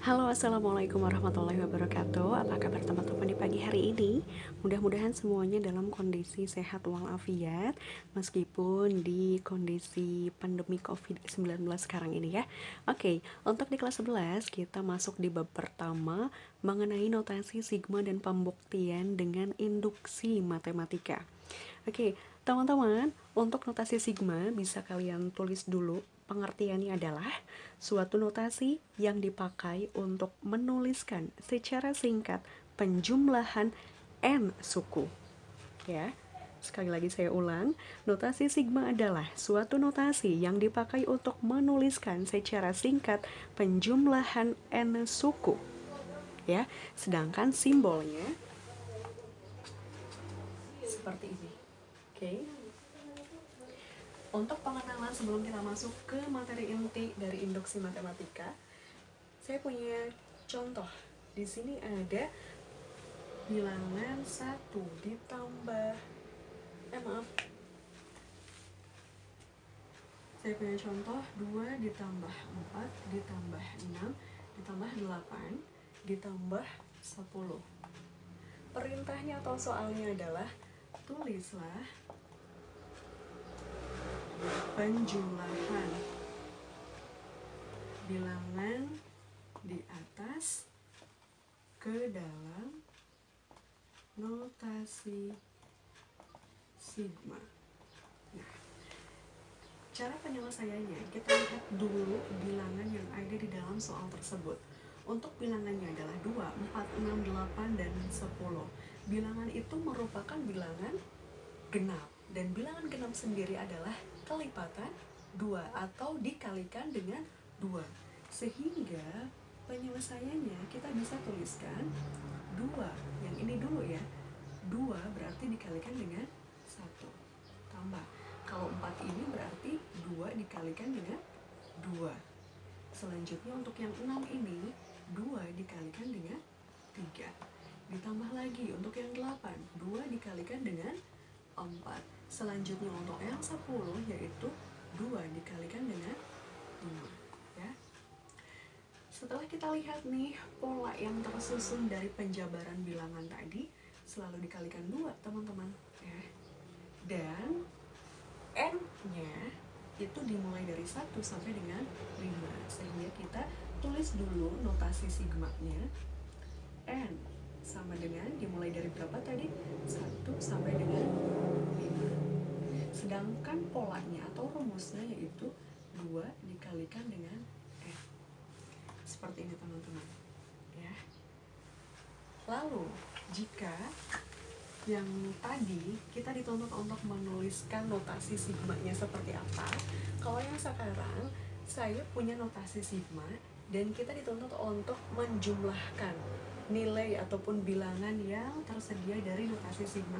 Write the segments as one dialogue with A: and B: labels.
A: Halo, assalamualaikum warahmatullahi wabarakatuh. Apa kabar teman-teman di pagi hari ini? Mudah-mudahan semuanya dalam kondisi sehat walafiat, meskipun di kondisi pandemi COVID-19 sekarang ini ya. Oke, untuk di kelas 11 kita masuk di bab pertama mengenai notasi sigma dan pembuktian dengan induksi matematika. Oke, teman-teman, untuk notasi sigma bisa kalian tulis dulu. Pengertiannya adalah suatu notasi yang dipakai untuk menuliskan secara singkat penjumlahan n suku. Ya, sekali lagi saya ulang, notasi sigma adalah suatu notasi yang dipakai untuk menuliskan secara singkat penjumlahan n suku. Ya, sedangkan simbolnya seperti ini. Oke. Untuk pengenalan sebelum kita masuk ke materi inti dari induksi matematika, saya punya contoh. Di sini ada bilangan 1 ditambah maaf. Saya punya contoh 2 ditambah 4 ditambah 6 ditambah 8 ditambah 10. Perintahnya atau soalnya adalah tulislah penjumlahan bilangan di atas ke dalam notasi sigma. Nah, cara penyelesaiannya kita lihat dulu bilangan yang ada di dalam soal tersebut. Untuk bilangannya adalah 2, 4, 6, 8, dan 10. Bilangan itu merupakan bilangan genap. Dan bilangan genap sendiri adalah kelipatan 2 atau dikalikan dengan 2. Sehingga penyelesaiannya kita bisa tuliskan 2. Yang ini dulu ya. 2 berarti dikalikan dengan 1. Tambah. Kalau 4 ini berarti 2 dikalikan dengan 2. Selanjutnya untuk yang 6 ini 2 dikalikan dengan 3. Ditambah lagi untuk yang 8, 2 dikalikan dengan 4. Selanjutnya untuk yang 10 yaitu 2 dikalikan dengan 5 ya. Setelah kita lihat nih pola yang tersusun dari penjabaran bilangan tadi selalu dikalikan 2 teman-teman ya. Dan n-nya itu dimulai dari 1 sampai dengan 5. Sehingga kita tulis dulu notasi sigma-nya. N sama dengan dimulai dari berapa tadi? 1 sampai dengan 5. Sedangkan polanya atau rumusnya yaitu 2 dikalikan dengan n. Seperti ini teman-teman ya. Lalu jika yang tadi kita dituntut untuk menuliskan notasi sigma-nya seperti apa, kalau yang sekarang saya punya notasi sigma dan kita dituntut untuk menjumlahkan nilai ataupun bilangan yang tersedia dari notasi sigma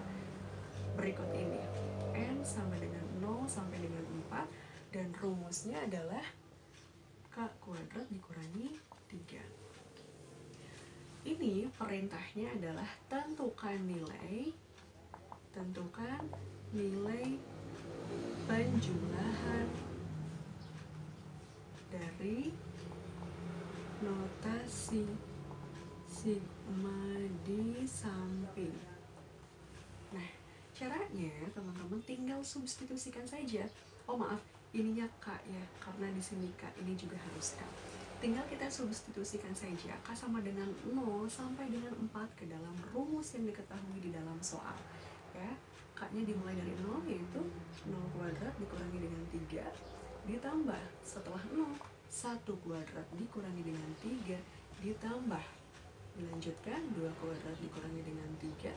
A: berikut ini. N sama dengan 0 sampai dengan 4 dan rumusnya adalah K kuadrat dikurangi 3. Ini perintahnya adalah tentukan nilai penjumlahan dari notasi sigma di samping. Nah, caranya teman-teman tinggal substitusikan saja. Oh maaf, ininya K ya, karena di sini K, ini juga harus K. Tinggal kita substitusikan saja K sama dengan 0 sampai dengan 4 ke dalam rumus yang diketahui di dalam soal ya. K-nya dimulai dari 0 yaitu 0 kuadrat dikurangi dengan 3 ditambah setelah 0 1 kuadrat dikurangi dengan 3 ditambah dilanjutkan 2 kuadrat dikurangi dengan 3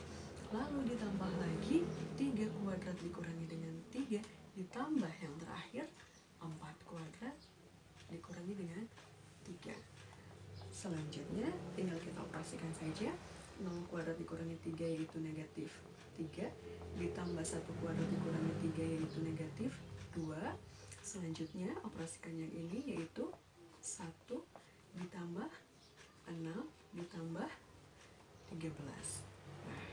A: lalu ditambah lagi 3 kuadrat dikurangi dengan 3 ditambah yang terakhir 4 kuadrat dikurangi dengan 3. Selanjutnya tinggal kita operasikan saja. 0 kuadrat dikurangi 3 yaitu negatif 3 ditambah 1 kuadrat dikurangi 3 yaitu negatif 2. Selanjutnya operasikan yang ini yaitu 1 ditambah 6 ditambah 13. Nah,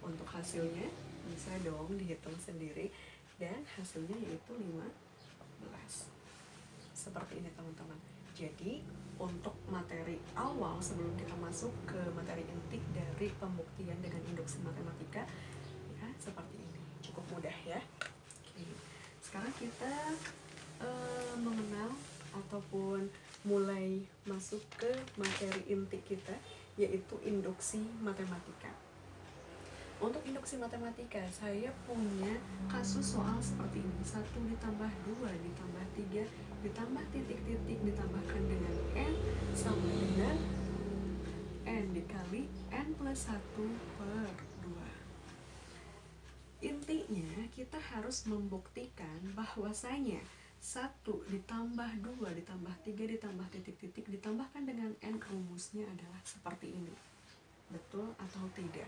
A: untuk hasilnya bisa dong dihitung sendiri dan hasilnya yaitu 15. Seperti ini teman-teman. Jadi untuk materi awal sebelum kita masuk ke materi inti dari pembuktian dengan induksi matematika, ya seperti ini, cukup mudah ya. Oke. Sekarang kita mengenal ataupun mulai masuk ke materi inti kita, yaitu induksi matematika. Untuk induksi matematika, saya punya kasus soal seperti ini. 1 ditambah 2 ditambah 3 ditambah titik-titik ditambahkan dengan N sama dengan N dikali N plus 1 per 2. Intinya kita harus membuktikan bahwasanya 1 ditambah 2 ditambah 3 ditambah titik-titik ditambahkan dengan N rumusnya adalah seperti ini. Betul atau tidak?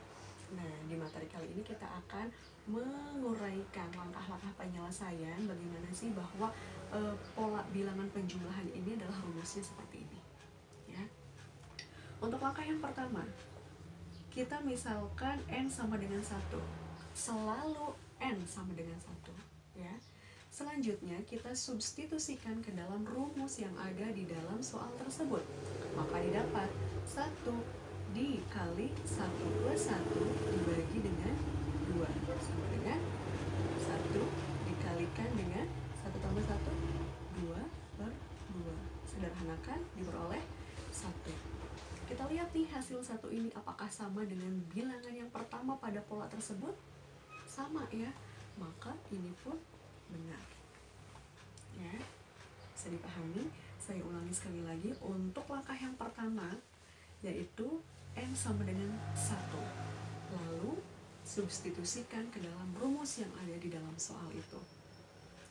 A: Nah, di materi kali ini kita akan menguraikan langkah-langkah penyelesaian bagaimana sih bahwa pola bilangan penjumlahan ini adalah rumusnya seperti ini. Ya. Untuk langkah yang pertama, kita misalkan N sama dengan 1. Selalu N sama dengan 1. Ya. Selanjutnya kita substitusikan ke dalam rumus yang ada di dalam soal tersebut. Maka didapat 1 dikali 1 plus 1 dibagi dengan 2 sama dengan 1 dikalikan dengan 1 tambah 1 2 per 2. Sederhanakan diperoleh 1. Kita lihat nih hasil 1 ini apakah sama dengan bilangan yang pertama pada pola tersebut? Sama ya, maka ini pun benar. Ya, bisa dipahami. Saya ulangi sekali lagi. Untuk langkah yang pertama, yaitu N sama dengan 1. Lalu substitusikan ke dalam rumus yang ada di dalam soal itu.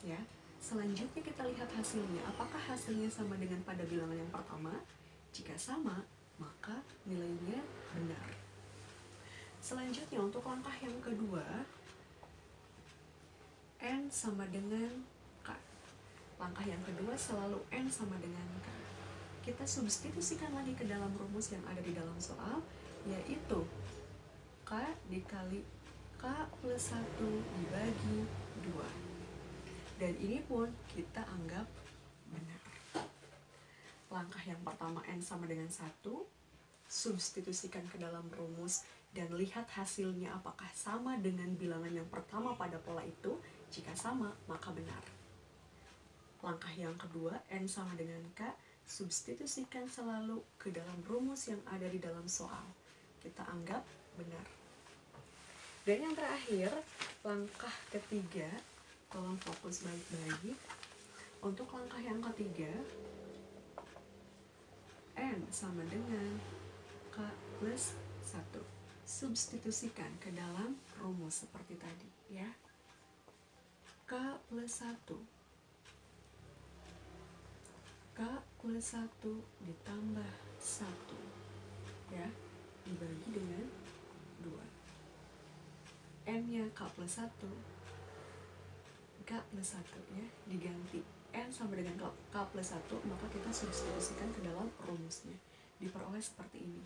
A: Ya. Selanjutnya kita lihat hasilnya. Apakah hasilnya sama dengan pada bilangan yang pertama? Jika sama, maka nilainya benar. Selanjutnya untuk langkah yang kedua, N sama dengan K. Langkah yang kedua selalu N sama dengan K. Kita substitusikan lagi ke dalam rumus yang ada di dalam soal, yaitu K dikali K plus 1 dibagi 2. Dan ini pun kita anggap benar. Langkah yang pertama N sama dengan 1, substitusikan ke dalam rumus dan lihat hasilnya apakah sama dengan bilangan yang pertama pada pola itu. Jika sama, maka benar. Langkah yang kedua, N sama dengan K, substitusikan selalu ke dalam rumus yang ada di dalam soal. Kita anggap benar. Dan yang terakhir, langkah ketiga, tolong fokus baik-baik. Untuk langkah yang ketiga, N sama dengan K plus 1. Substitusikan ke dalam rumus seperti tadi, ya. K plus 1. K plus 1 ditambah 1, ya, dibagi dengan 2. N-nya K plus 1, K plus 1, ya, diganti. N sama dengan K plus 1, maka kita substitusikan ke dalam rumusnya. Diperoleh seperti ini.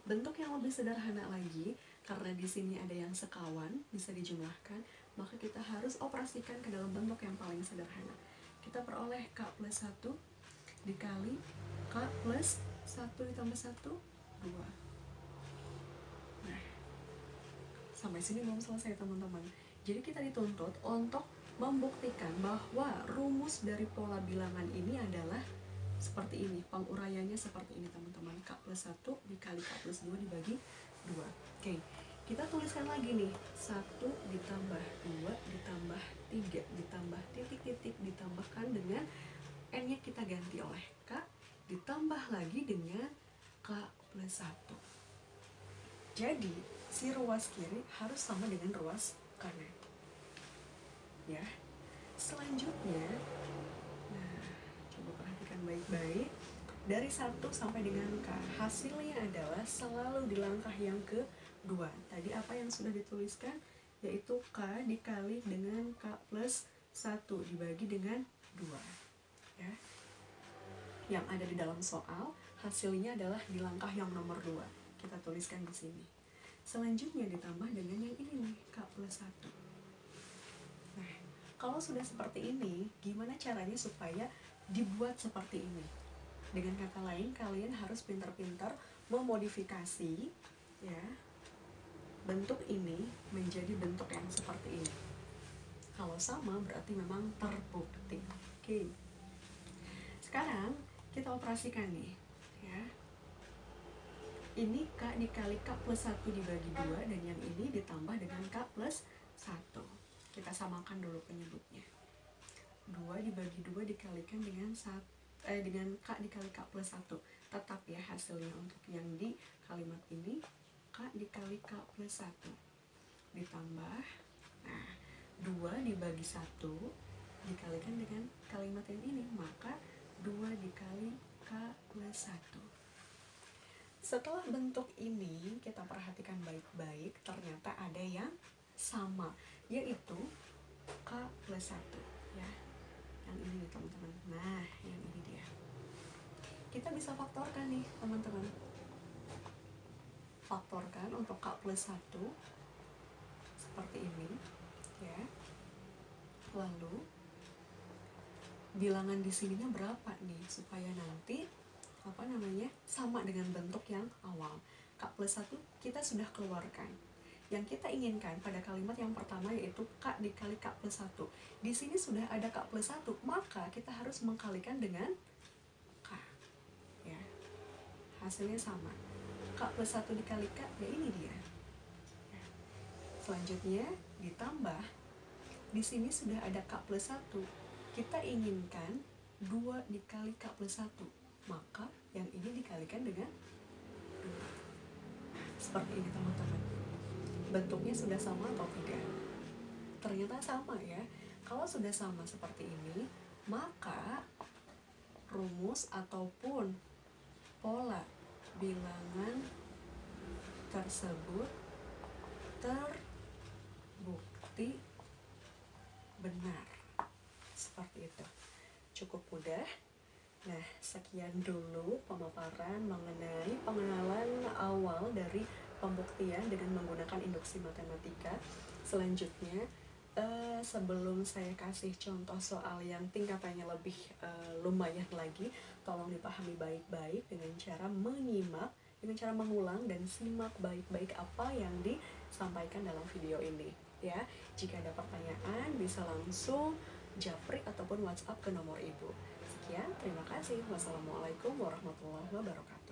A: Bentuk yang lebih sederhana lagi, karena di sini ada yang sekawan, bisa dijumlahkan, maka kita harus operasikan ke dalam bentuk yang paling sederhana. Kita peroleh K plus 1 dikali K plus 1 ditambah 1, 2. Nah, sampai sini belum selesai teman-teman. Jadi kita dituntut untuk membuktikan bahwa rumus dari pola bilangan ini adalah seperti ini. Penguraiannya seperti ini teman-teman. K plus 1 dikali K plus 2 dibagi 2. Oke, kita tuliskan lagi nih. 1 ditambah 2 ditambah 3 ditambah titik-titik ditambahkan dengan N-nya kita ganti oleh K, ditambah lagi dengan K plus 1. Jadi, si ruas kiri harus sama dengan ruas kanan. Ya. Selanjutnya, nah, coba perhatikan baik-baik. Dari 1 sampai dengan K, hasilnya adalah selalu di langkah yang kedua. Tadi apa yang sudah dituliskan? Yaitu K dikali dengan K plus 1 dibagi dengan 2. Ya. Yang ada di dalam soal, hasilnya adalah di langkah yang nomor 2. Kita tuliskan di sini. Selanjutnya ditambah dengan yang ini nih, K plus 1. Nah, kalau sudah seperti ini, gimana caranya supaya dibuat seperti ini? Dengan kata lain, kalian harus pintar-pintar memodifikasi ya bentuk ini menjadi bentuk yang seperti ini. Kalau sama berarti memang terbukti. Oke. Sekarang kita operasikan nih ya. Ini K dikali K plus 1 dibagi 2, dan yang ini ditambah dengan K plus 1. Kita samakan dulu penyebutnya. 2 dibagi 2 dikalikan dengan dengan K dikali K plus 1. Tetap ya hasilnya untuk yang di kalimat ini K dikali K plus 1 ditambah 2 dibagi 1 dikalikan dengan kalimat yang ini, maka 2 dikali K plus 1. Setelah bentuk ini kita perhatikan baik-baik, ternyata ada yang sama, yaitu K plus 1 ya. Yang ini nih teman-teman. Nah, yang ini dia. Kita bisa faktorkan nih teman-teman. Faktorkan untuk K plus 1 seperti ini ya. Lalu bilangan di sininya berapa nih supaya nanti sama dengan bentuk yang awal. K plus 1 kita sudah keluarkan. Yang kita inginkan pada kalimat yang pertama yaitu K dikali K plus 1. Di sini sudah ada K plus 1, maka kita harus mengkalikan dengan K ya. Hasilnya sama. K plus 1 dikali K, ya ini dia. Selanjutnya ditambah. Di sini sudah ada K plus 1. Kita inginkan 2 dikali K plus 1, maka yang ini dikalikan dengan 2. Seperti ini teman-teman. Bentuknya sudah sama atau tidak? Ternyata sama ya. Kalau sudah sama seperti ini, maka rumus ataupun pola bilangan tersebut terbukti benar. Seperti itu. Cukup mudah. Nah, sekian dulu pemaparan mengenai pengenalan awal dari pembuktian dengan menggunakan induksi matematika. Selanjutnya, sebelum saya kasih contoh soal yang tingkatannya lebih lumayan lagi, tolong dipahami baik-baik dengan cara menyimak, dengan cara mengulang dan simak baik-baik apa yang disampaikan dalam video ini. Ya, jika ada pertanyaan bisa langsung japri ataupun WhatsApp ke nomor ibu. Sekian, terima kasih. Wassalamualaikum warahmatullahi wabarakatuh.